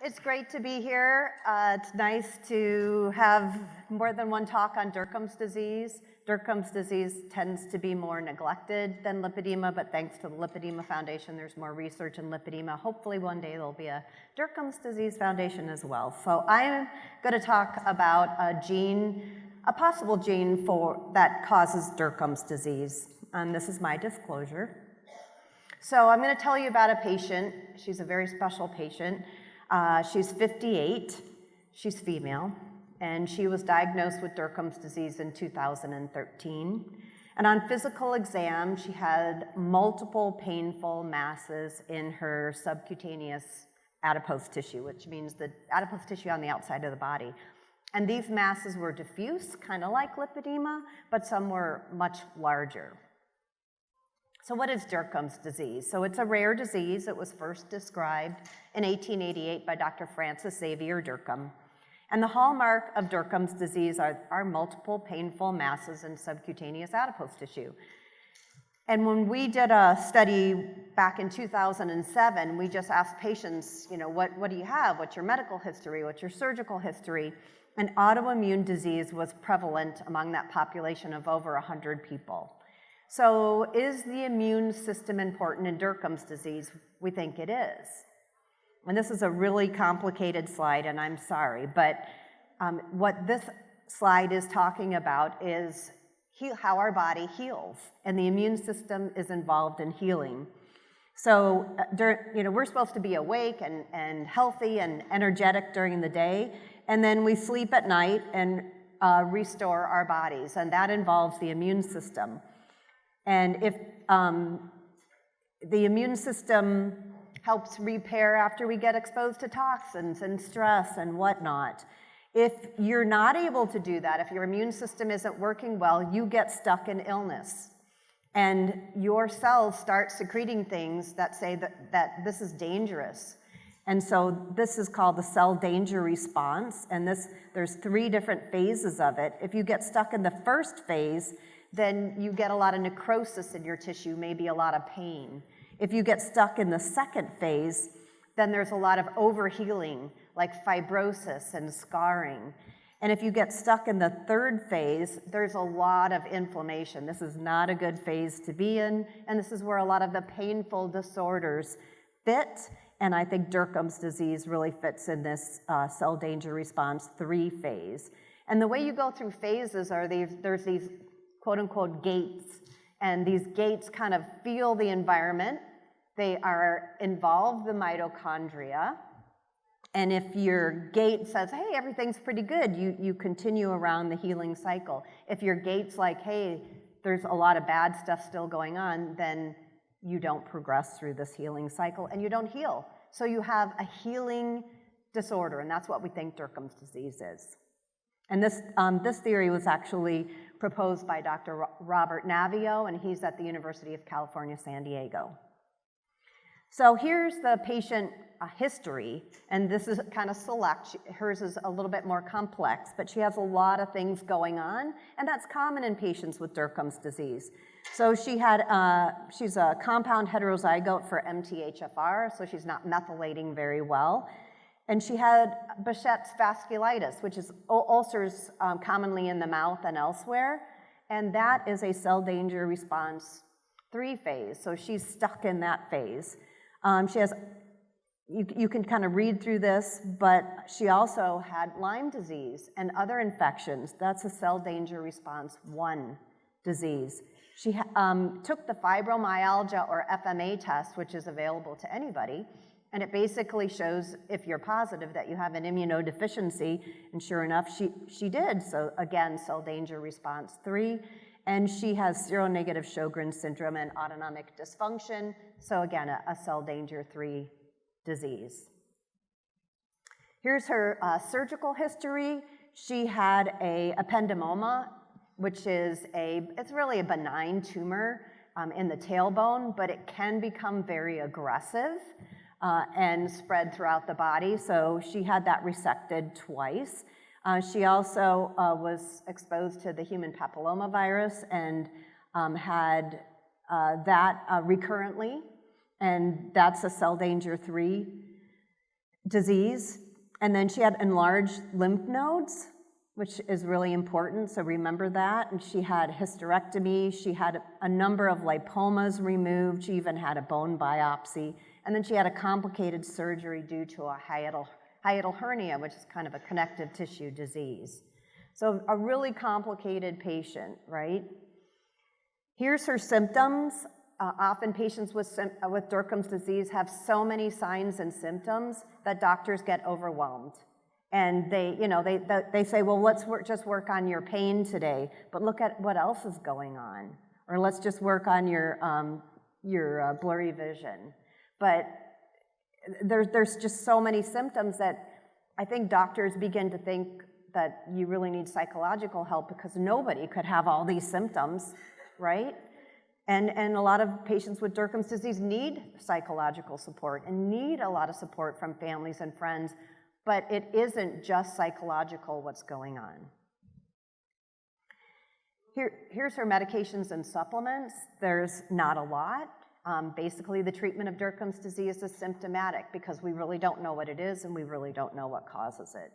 It's great to be here. It's nice to have more than one talk on Dercum's disease. Dercum's disease tends to be more neglected than lipedema, but thanks to the Lipedema Foundation, there's more research in lipedema. Hopefully one day there'll be a Dercum's disease foundation as well. So I'm going to talk about a possible gene that causes Dercum's disease. And this is my disclosure. So I'm going to tell you about a patient. She's a very special patient. She's 58, she's female, and she was diagnosed with Dercum's disease in 2013. And on physical exam, she had multiple painful masses in her subcutaneous adipose tissue, which means the adipose tissue on the outside of the body. And these masses were diffuse, kind of like lipedema, but some were much larger. So what is Dercum's disease? So it's a rare disease. It was first described in 1888 by Dr. Francis Xavier Dercum. And the hallmark of Dercum's disease are multiple painful masses in subcutaneous adipose tissue. And when we did a study back in 2007, we just asked patients, what do you have? What's your medical history? What's your surgical history? And autoimmune disease was prevalent among that population of over 100 people. So is the immune system important in Dercum's disease? We think it is. And this is a really complicated slide, and I'm sorry, but what this slide is talking about is how our body heals, and the immune system is involved in healing. So, we're supposed to be awake and healthy and energetic during the day, and then we sleep at night and restore our bodies, and that involves the immune system. And if the immune system helps repair after we get exposed to toxins and stress and whatnot, if you're not able to do that, if your immune system isn't working well, you get stuck in illness. And your cells start secreting things that say that this is dangerous. And so this is called the cell danger response, and there's 3 different phases of it. If you get stuck in the first phase, then you get a lot of necrosis in your tissue, maybe a lot of pain. If you get stuck in the second phase, then there's a lot of overhealing, like fibrosis and scarring. And if you get stuck in the third phase, there's a lot of inflammation. This is not a good phase to be in, and this is where a lot of the painful disorders fit, and I think Dercum's disease really fits in this cell danger response 3 phase. And the way you go through phases are there's these quote-unquote gates, and these gates kind of feel the environment. They involve the mitochondria, and if your gate says, hey, everything's pretty good, you continue around the healing cycle. If your gate's like, hey, there's a lot of bad stuff still going on, then you don't progress through this healing cycle, and you don't heal. So you have a healing disorder, and that's what we think Dercum's disease is. And this theory was actually proposed by Dr. Robert Navio, and he's at the University of California, San Diego. So here's the patient history, and this is kind of select. Hers is a little bit more complex, but she has a lot of things going on, and that's common in patients with Dercum's disease. So she's a compound heterozygote for MTHFR, so she's not methylating very well. And she had Behçet's vasculitis, which is ulcers commonly in the mouth and elsewhere. And that is a cell danger response 3 phase. So she's stuck in that phase. She has, you can kind of read through this, but she also had Lyme disease and other infections. That's a cell danger response 1 disease. She took the fibromyalgia or FMA test, which is available to anybody. And it basically shows, if you're positive, that you have an immunodeficiency, and sure enough, she did. So again, cell danger response 3, and she has seronegative Sjogren's syndrome and autonomic dysfunction, so again, a cell danger 3 disease. Here's her surgical history. She had a ependymoma, which is it's really a benign tumor in the tailbone, but it can become very aggressive. And spread throughout the body, so she had that resected twice. She also was exposed to the human papillomavirus and had that recurrently, and that's a cell danger 3. disease. And then she had enlarged lymph nodes, which is really important, so remember that. And she had hysterectomy, she had a number of lipomas removed, she even had a bone biopsy, and then she had a complicated surgery due to a hiatal hernia, which is kind of a connective tissue disease. So a really complicated patient, right? Here's her symptoms. Often patients with Dercum's disease have so many signs and symptoms that doctors get overwhelmed. And they say, well, let's just work on your pain today, but look at what else is going on. Or let's just work on your blurry vision. But there's just so many symptoms that I think doctors begin to think that you really need psychological help because nobody could have all these symptoms, right? And a lot of patients with Dercum's disease need psychological support and need a lot of support from families and friends, but it isn't just psychological what's going on. Here's her medications and supplements. There's not a lot. Basically, the treatment of Dercum's disease is symptomatic because we really don't know what it is and we really don't know what causes it.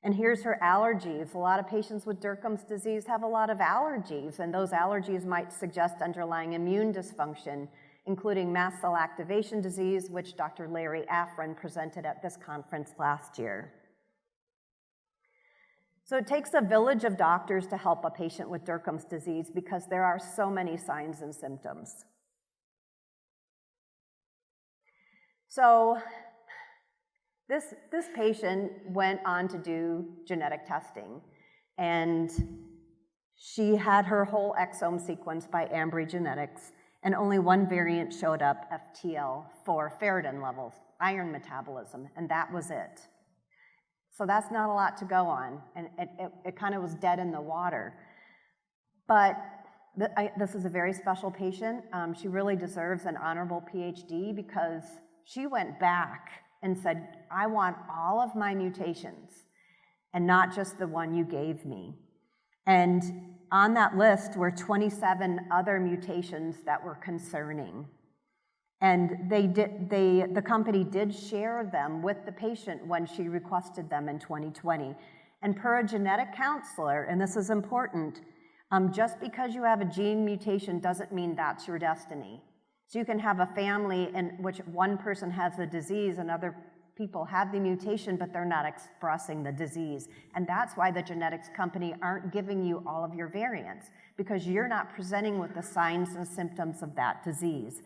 And here's her allergies. A lot of patients with Dercum's disease have a lot of allergies, and those allergies might suggest underlying immune dysfunction, including mast cell activation disease, which Dr. Larry Afrin presented at this conference last year. So it takes a village of doctors to help a patient with Dercum's disease because there are so many signs and symptoms. So this patient went on to do genetic testing, and she had her whole exome sequenced by Ambry Genetics, and only one variant showed up, FTL, for ferritin levels, iron metabolism, and that was it. So that's not a lot to go on, and it kind of was dead in the water. But this is a very special patient. She really deserves an honorable PhD because she went back and said, I want all of my mutations and not just the one you gave me. And on that list were 27 other mutations that were concerning. And the company did share them with the patient when she requested them in 2020. And per a genetic counselor, and this is important, just because you have a gene mutation doesn't mean that's your destiny. So you can have a family in which one person has the disease and other people have the mutation, but they're not expressing the disease. And that's why the genetics company aren't giving you all of your variants, because you're not presenting with the signs and symptoms of that disease.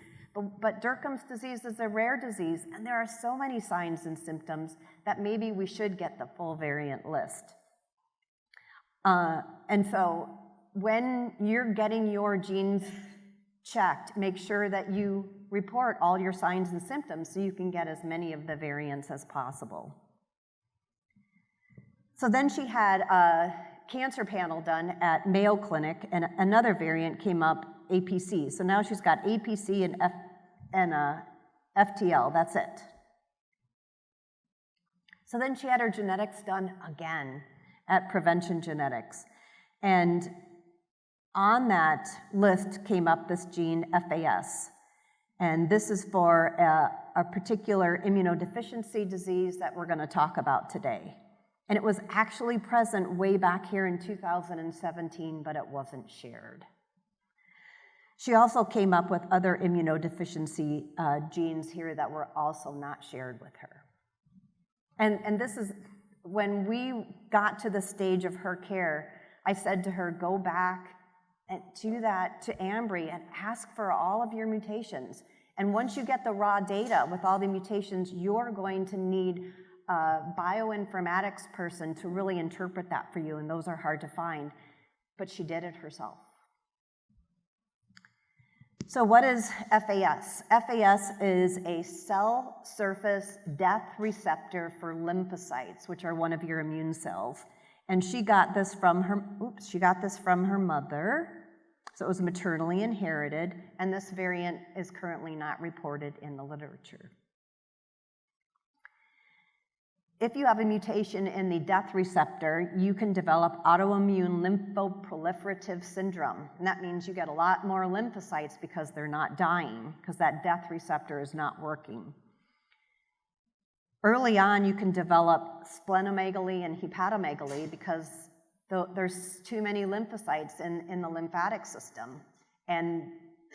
But Dercum's disease is a rare disease, and there are so many signs and symptoms that maybe we should get the full variant list. And so when you're getting your genes checked, make sure that you report all your signs and symptoms so you can get as many of the variants as possible. So then she had a cancer panel done at Mayo Clinic, and another variant came up, APC. So now she's got APC and FTL, that's it. So then she had her genetics done again at Prevention Genetics. And on that list came up this gene FAS. And this is for a particular immunodeficiency disease that we're going to talk about today. And it was actually present way back here in 2017, but it wasn't shared. She also came up with other immunodeficiency genes here that were also not shared with her. And this is, when we got to the stage of her care, I said to her, go back and to Ambry and ask for all of your mutations. And once you get the raw data with all the mutations, you're going to need a bioinformatics person to really interpret that for you, and those are hard to find. But she did it herself. So what is FAS? FAS is a cell surface death receptor for lymphocytes, which are one of your immune cells. And she got this from her mother. So it was maternally inherited, and this variant is currently not reported in the literature. If you have a mutation in the death receptor, you can develop autoimmune lymphoproliferative syndrome. And that means you get a lot more lymphocytes because they're not dying, because that death receptor is not working. Early on, you can develop splenomegaly and hepatomegaly because there's too many lymphocytes in the lymphatic system. And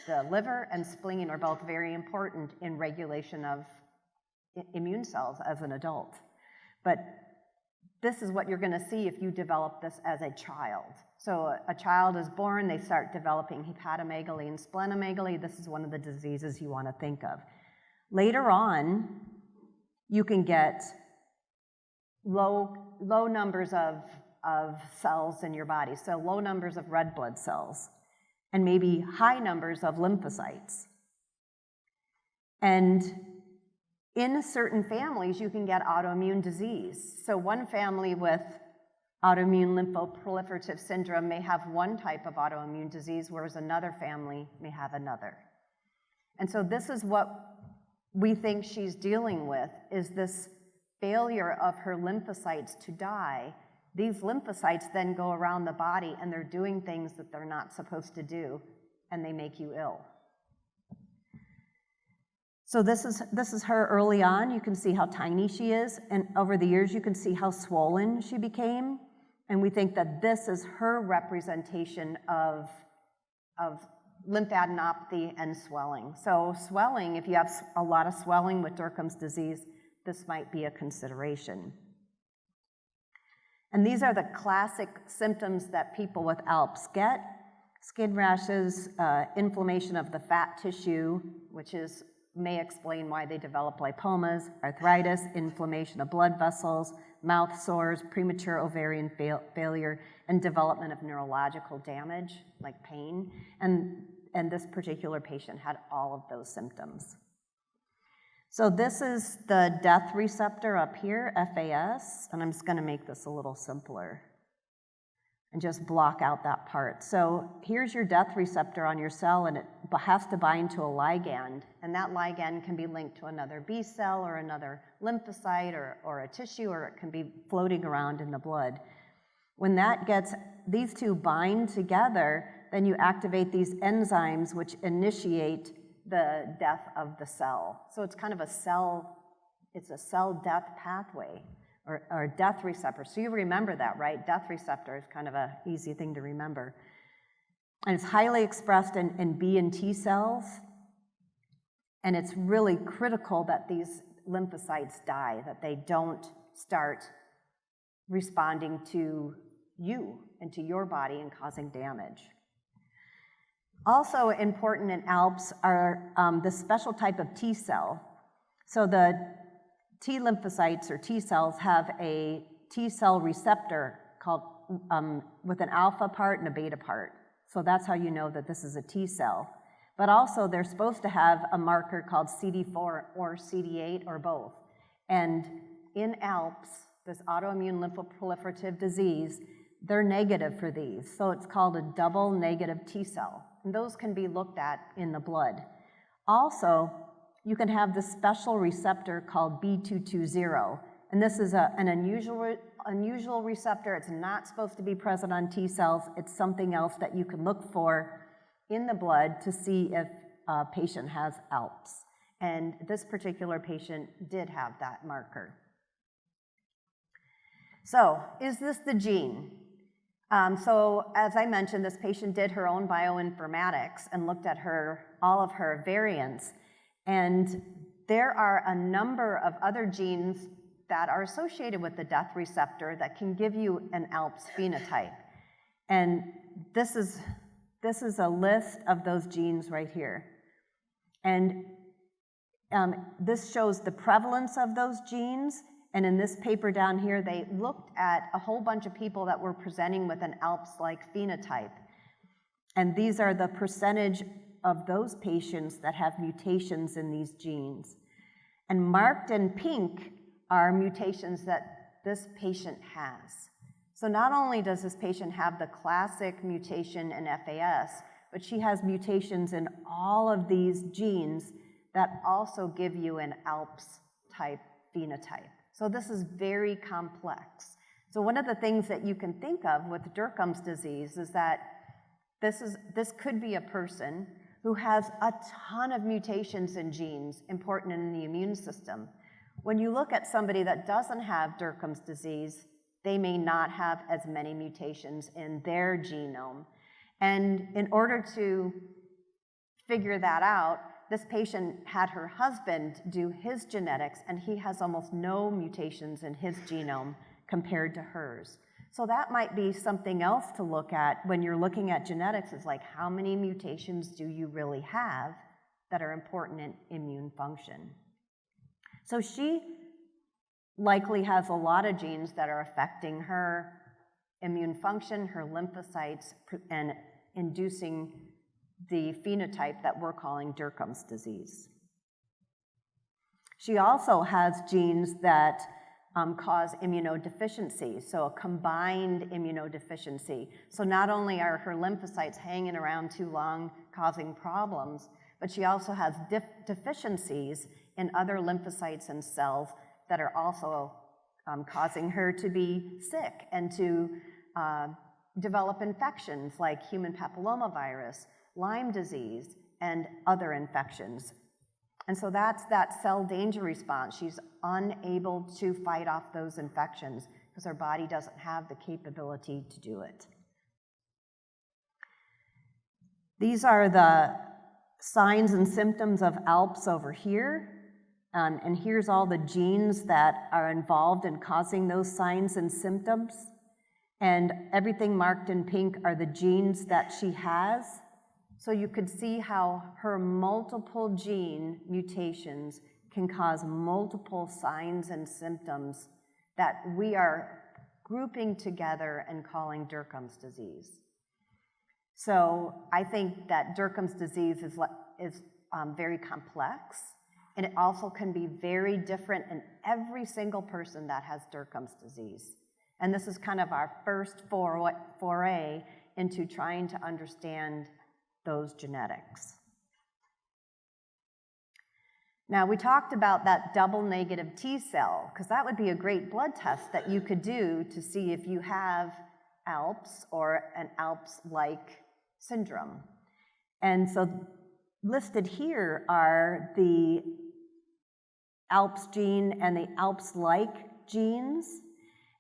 the liver and spleen are both very important in regulation of immune cells as an adult. But this is what you're going to see if you develop this as a child. So a child is born, they start developing hepatomegaly and splenomegaly. This is one of the diseases you want to think of. Later on, you can get low numbers of cells in your body, so low numbers of red blood cells, and maybe high numbers of lymphocytes. And in certain families, you can get autoimmune disease. So one family with autoimmune lymphoproliferative syndrome may have one type of autoimmune disease, whereas another family may have another. And so this is what we think she's dealing with, is this failure of her lymphocytes to die. These lymphocytes then go around the body and they're doing things that they're not supposed to do, and they make you ill. So this is her early on. You can see how tiny she is, and over the years you can see how swollen she became, and we think that this is her representation of lymphadenopathy and swelling. So swelling, if you have a lot of swelling with Dercum's disease, this might be a consideration. And these are the classic symptoms that people with Alps get: skin rashes, inflammation of the fat tissue, which may explain why they develop lipomas, arthritis, inflammation of blood vessels, mouth sores, premature ovarian failure, and development of neurological damage, like pain. And this particular patient had all of those symptoms. So this is the death receptor up here, FAS, and I'm just going to make this a little simpler and just block out that part. So here's your death receptor on your cell, and it has to bind to a ligand, and that ligand can be linked to another B cell or another lymphocyte or a tissue, or it can be floating around in the blood. When these two bind together, then you activate these enzymes which initiate the death of the cell. So it's kind of a cell death pathway, or death receptor. So you remember that, right? Death receptor is kind of an easy thing to remember. And it's highly expressed in B and T cells, and it's really critical that these lymphocytes die, that they don't start responding to you and to your body and causing damage. Also important in Alps are the special type of T cell. So the T lymphocytes, or T cells, have a T cell receptor called with an alpha part and a beta part. So that's how you know that this is a T cell. But also they're supposed to have a marker called CD4 or CD8 or both. And in Alps, this autoimmune lymphoproliferative disease, they're negative for these. So it's called a double negative T cell. And those can be looked at in the blood. Also, you can have this special receptor called B220. And this is an unusual receptor. It's not supposed to be present on T cells. It's something else that you can look for in the blood to see if a patient has Alps. And this particular patient did have that marker. So, is this the gene? So, as I mentioned, this patient did her own bioinformatics and looked at all of her variants. And there are a number of other genes that are associated with the death receptor that can give you an Alps phenotype. And this is a list of those genes right here. And this shows the prevalence of those genes. And in this paper down here, they looked at a whole bunch of people that were presenting with an Alps-like phenotype. And these are the percentage of those patients that have mutations in these genes. And marked in pink are mutations that this patient has. So not only does this patient have the classic mutation in FAS, but she has mutations in all of these genes that also give you an Alps-type phenotype. So this is very complex. So one of the things that you can think of with Dercum's disease is that this could be a person who has a ton of mutations in genes important in the immune system, When you look at somebody that doesn't have Dercum's disease, they may not have as many mutations in their genome. And in order to figure that out, this patient had her husband do his genetics, and he has almost no mutations in his genome compared to hers. So that might be something else to look at when you're looking at genetics, is like, how many mutations do you really have that are important in immune function? So she likely has a lot of genes that are affecting her immune function, her lymphocytes, and inducing the phenotype that we're calling Dercum's disease. She also has genes that cause immunodeficiency, so a combined immunodeficiency. So not only are her lymphocytes hanging around too long causing problems, but she also has deficiencies in other lymphocytes and cells that are also causing her to be sick and to develop infections like human papillomavirus, Lyme disease, and other infections. And so that's that cell danger response. She's unable to fight off those infections because her body doesn't have the capability to do it. These are the signs and symptoms of Alps over here. And here's all the genes that are involved in causing those signs and symptoms. And everything marked in pink are the genes that she has. So you could see how her multiple gene mutations can cause multiple signs and symptoms that we are grouping together and calling Dercum's disease. So I think that Dercum's disease is very complex, and it also can be very different in every single person that has Dercum's disease. And this is kind of our first foray into trying to understand those genetics. Now, we talked about that double negative T cell, because that would be a great blood test that you could do to see if you have Alps or an Alps-like syndrome. And so listed here are the Alps gene and the Alps-like genes.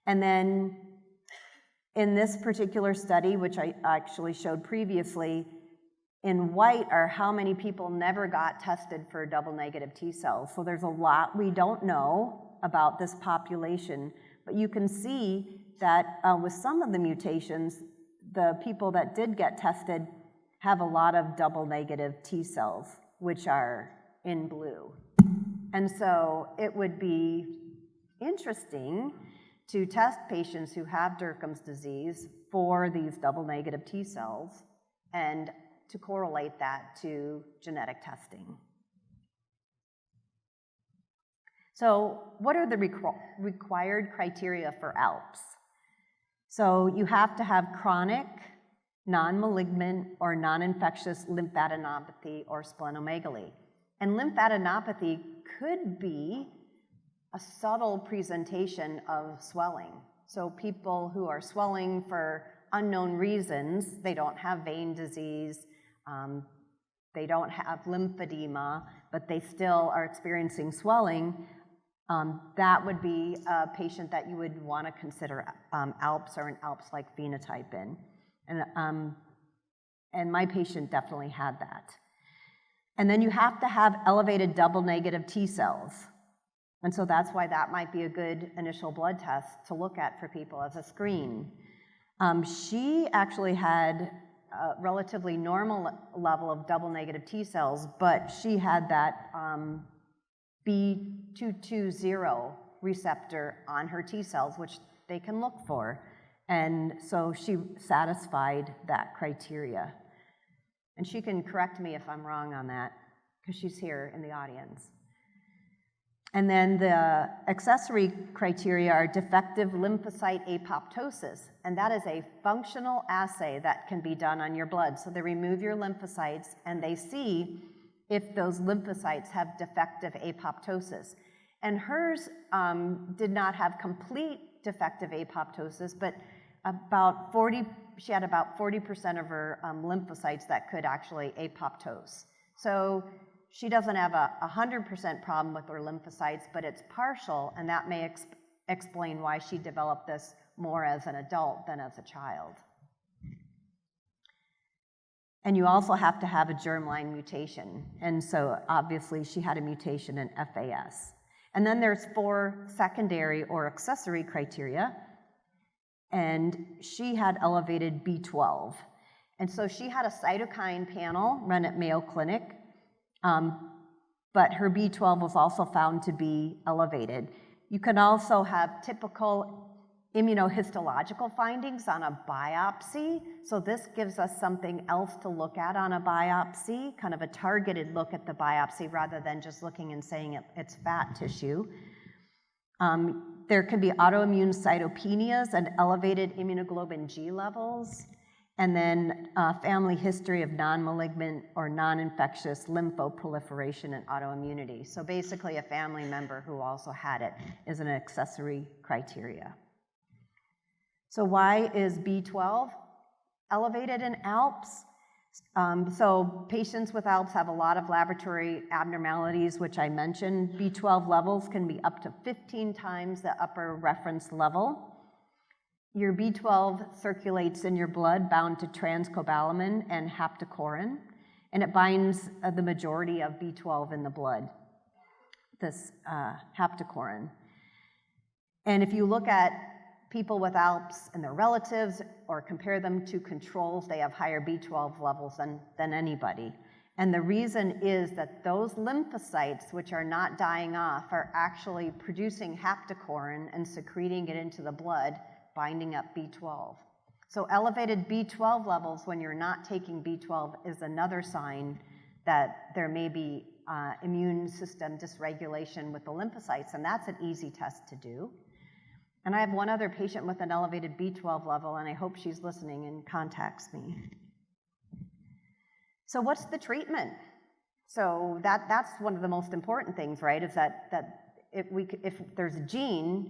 And then in this particular study, which I actually showed previously, in white are how many people never got tested for double negative T cells. So there's a lot we don't know about this population, but you can see that with some of the mutations, the people that did get tested have a lot of double negative T cells, which are in blue. And so it would be interesting to test patients who have Dercum's disease for these double negative T cells and to correlate that to genetic testing. So what are the required criteria for Alps? So you have to have chronic, non-malignant, or non-infectious lymphadenopathy or splenomegaly. And lymphadenopathy could be a subtle presentation of swelling. So people who are swelling for unknown reasons, they don't have vein disease, they don't have lymphedema, but they still are experiencing swelling, that would be a patient that you would want to consider Alps or an Alps-like phenotype in. And my patient definitely had that. And then you have to have elevated double negative T cells. And so that's why that might be a good initial blood test to look at for people as a screen. She actually had a relatively normal level of double negative T cells, but she had that B220 receptor on her T cells, which they can look for. And so she satisfied that criteria. And she can correct me if I'm wrong on that, because she's here in the audience. And then the accessory criteria are defective lymphocyte apoptosis, and that is a functional assay that can be done on your blood. So they remove your lymphocytes and they see if those lymphocytes have defective apoptosis. And hers did not have complete defective apoptosis, but she had about 40% of her lymphocytes that could actually apoptose. So she doesn't have a 100% problem with her lymphocytes, but it's partial, and that may explain why she developed this more as an adult than as a child. And you also have to have a germline mutation, and so obviously she had a mutation in FAS. And then there's 4 secondary or accessory criteria, and she had elevated B12. And so she had a cytokine panel run at Mayo Clinic, but her B12 was also found to be elevated. You can also have typical immunohistological findings on a biopsy. So this gives us something else to look at on a biopsy, kind of a targeted look at the biopsy rather than just looking and saying it's fat tissue. There can be autoimmune cytopenias and elevated immunoglobulin G levels, and then family history of non-malignant or non-infectious lymphoproliferation and autoimmunity. So basically a family member who also had it is an accessory criteria. So why is B12 elevated in Alps? So patients with Alps have a lot of laboratory abnormalities, which I mentioned. B12 levels can be up to 15 times the upper reference level. Your B12 circulates in your blood bound to transcobalamin and haptocorin, and it binds the majority of B12 in the blood, this haptocorin. And if you look at people with Alps and their relatives or compare them to controls, they have higher B12 levels than anybody. And the reason is that those lymphocytes, which are not dying off, are actually producing haptocorin and secreting it into the blood, binding up B12. So elevated B12 levels when you're not taking B12 is another sign that there may be immune system dysregulation with the lymphocytes, and that's an easy test to do. And I have one other patient with an elevated B12 level, and I hope she's listening and contacts me. So what's the treatment? So that's one of the most important things, right? Is that if there's a gene,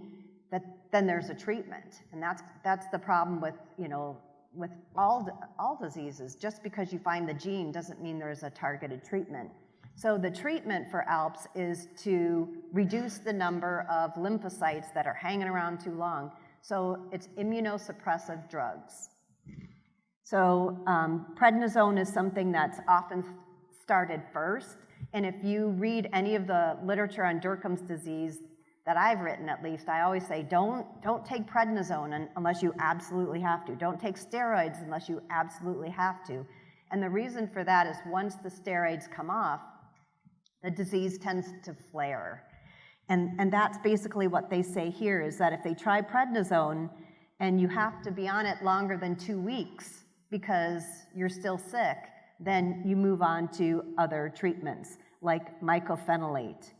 then there's a treatment, and that's the problem with with all diseases. Just because you find the gene doesn't mean there's a targeted treatment. So the treatment for Alps is to reduce the number of lymphocytes that are hanging around too long. So it's immunosuppressive drugs. So prednisone is something that's often started first. And if you read any of the literature on Dercum's disease that I've written, at least, I always say don't take prednisone unless you absolutely have to. Don't take steroids unless you absolutely have to. And the reason for that is once the steroids come off, the disease tends to flare. And that's basically what they say here, is that if they try prednisone and you have to be on it longer than 2 weeks because you're still sick, then you move on to other treatments like mycophenolate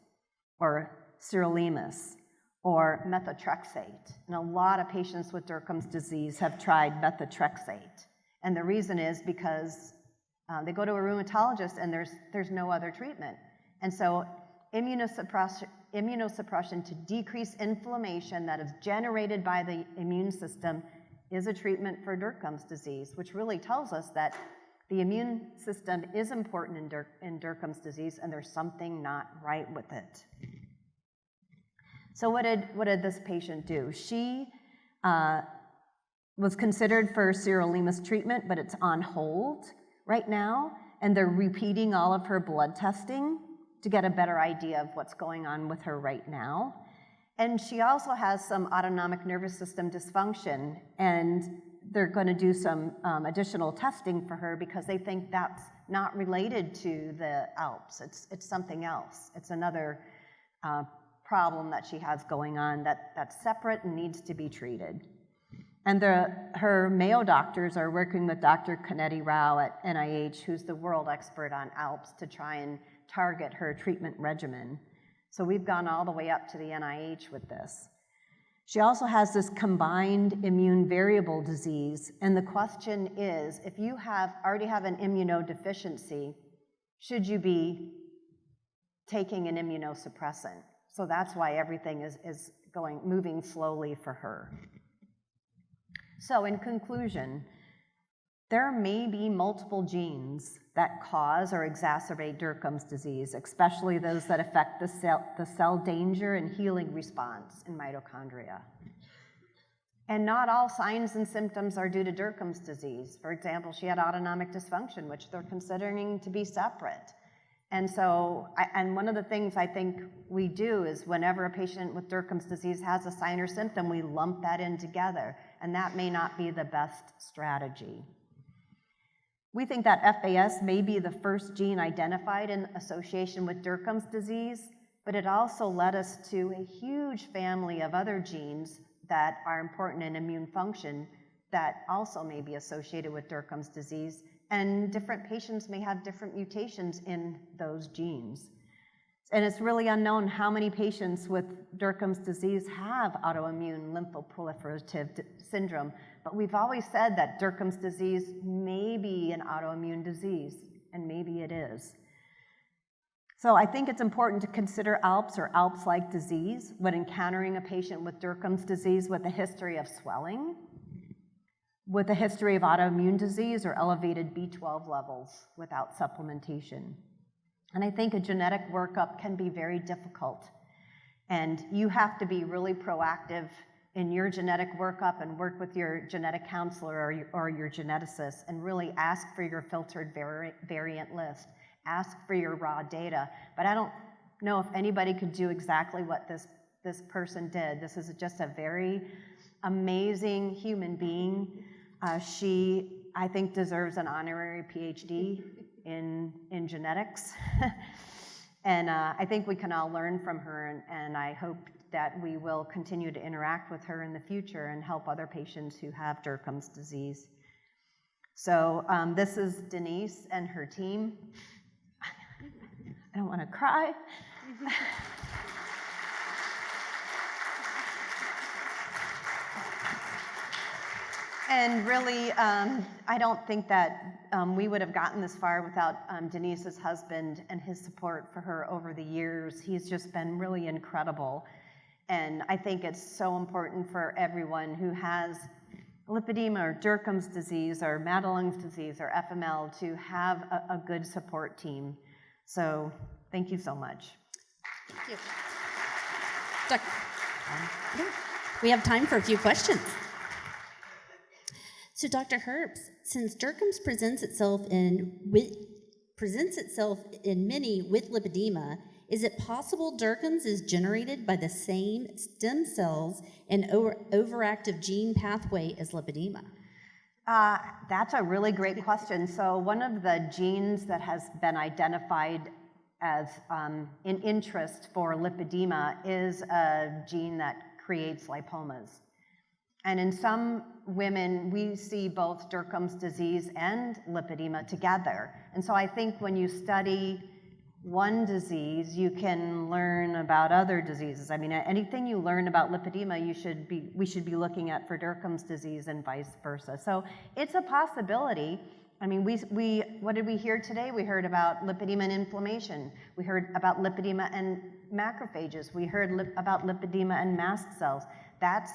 or sirolimus or methotrexate. And a lot of patients with Dercum's disease have tried methotrexate. And the reason is because they go to a rheumatologist and there's no other treatment. And so immunosuppression to decrease inflammation that is generated by the immune system is a treatment for Dercum's disease, which really tells us that the immune system is important in Dercum's disease, and there's something not right with it. So what did this patient do? She was considered for sirolimus treatment, but it's on hold right now, and they're repeating all of her blood testing to get a better idea of what's going on with her right now. And she also has some autonomic nervous system dysfunction, and they're going to do some additional testing for her because they think that's not related to the Alps. It's something else. It's another problem that she has going on that's separate and needs to be treated. And her Mayo doctors are working with Dr. Canetti Rao at NIH, who's the world expert on Alps, to try and target her treatment regimen. So we've gone all the way up to the NIH with this. She also has this combined immune variable disease, and the question is, if you already have an immunodeficiency, should you be taking an immunosuppressant? So that's why everything is moving slowly for her. So in conclusion, There may be multiple genes that cause or exacerbate Dercum's disease, especially those that affect the cell danger and healing response in mitochondria. And not all signs and symptoms are due to Dercum's disease. For example, she had autonomic dysfunction, which they're considering to be separate. And so, and one of the things I think we do is whenever a patient with Dercum's disease has a sign or symptom, we lump that in together, and that may not be the best strategy. We think that FAS may be the first gene identified in association with Dercum's disease, but it also led us to a huge family of other genes that are important in immune function that also may be associated with Dercum's disease, and different patients may have different mutations in those genes. And it's really unknown how many patients with Dercum's disease have autoimmune lymphoproliferative syndrome, but we've always said that Dercum's disease may be an autoimmune disease, and maybe it is. So I think it's important to consider Alps or Alps-like disease when encountering a patient with Dercum's disease with a history of swelling, with a history of autoimmune disease or elevated B12 levels without supplementation. And I think a genetic workup can be very difficult. And you have to be really proactive in your genetic workup and work with your genetic counselor or your geneticist and really ask for your filtered variant list. Ask for your raw data. But I don't know if anybody could do exactly what this person did. This is just a very amazing human being. She, I think, deserves an honorary PhD in genetics. And I think we can all learn from her, and I hope that we will continue to interact with her in the future and help other patients who have Dercum's disease. So this is Denise and her team. I don't want to cry. And really, I don't think that we would have gotten this far without Denise's husband and his support for her over the years. He's just been really incredible. And I think it's so important for everyone who has lipedema or Dercum's disease or Madelung's disease or FML to have a good support team. So thank you so much. Thank you. We have time for a few questions. So Dr. Herbst, since Dercum's presents itself in many with lipedema, is it possible Dercum's is generated by the same stem cells and overactive gene pathway as lipedema? That's a really great question. So one of the genes that has been identified as in interest for lipedema is a gene that creates lipomas. And in some women, we see both Dercum's disease and lipedema together. And so I think when you study one disease, you can learn about other diseases. I mean, anything you learn about lipedema, we should be looking at for Dercum's disease and vice versa. So it's a possibility. I mean, what did we hear today? We heard about lipedema and inflammation. We heard about lipedema and macrophages. We heard about lipedema and mast cells. That's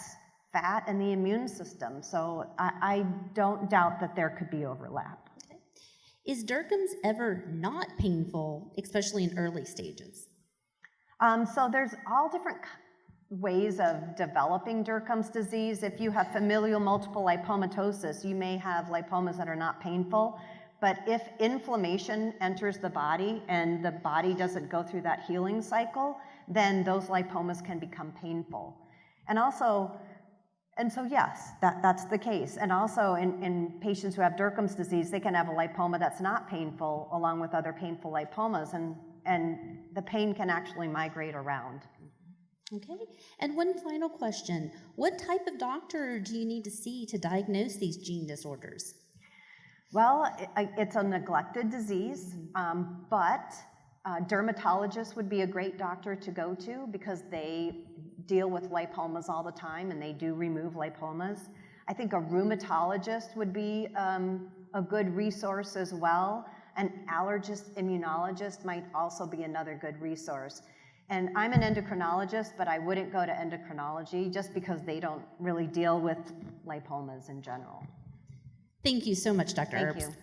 fat and the immune system. So I don't doubt that there could be overlap. Okay. Is Dercum's ever not painful, especially in early stages? So there's all different ways of developing Dercum's disease. If you have familial multiple lipomatosis, you may have lipomas that are not painful. But if inflammation enters the body and the body doesn't go through that healing cycle, then those lipomas can become painful. And so yes, that's the case. And also in patients who have Dercum's disease, they can have a lipoma that's not painful along with other painful lipomas, and the pain can actually migrate around. Okay, and one final question. What type of doctor do you need to see to diagnose these gene disorders? Well, it's a neglected disease, but dermatologists would be a great doctor to go to because they deal with lipomas all the time and they do remove lipomas. I think a rheumatologist would be a good resource as well. An allergist immunologist might also be another good resource. And I'm an endocrinologist, but I wouldn't go to endocrinology just because they don't really deal with lipomas in general. Thank you so much, Dr. Thank Herbst. you.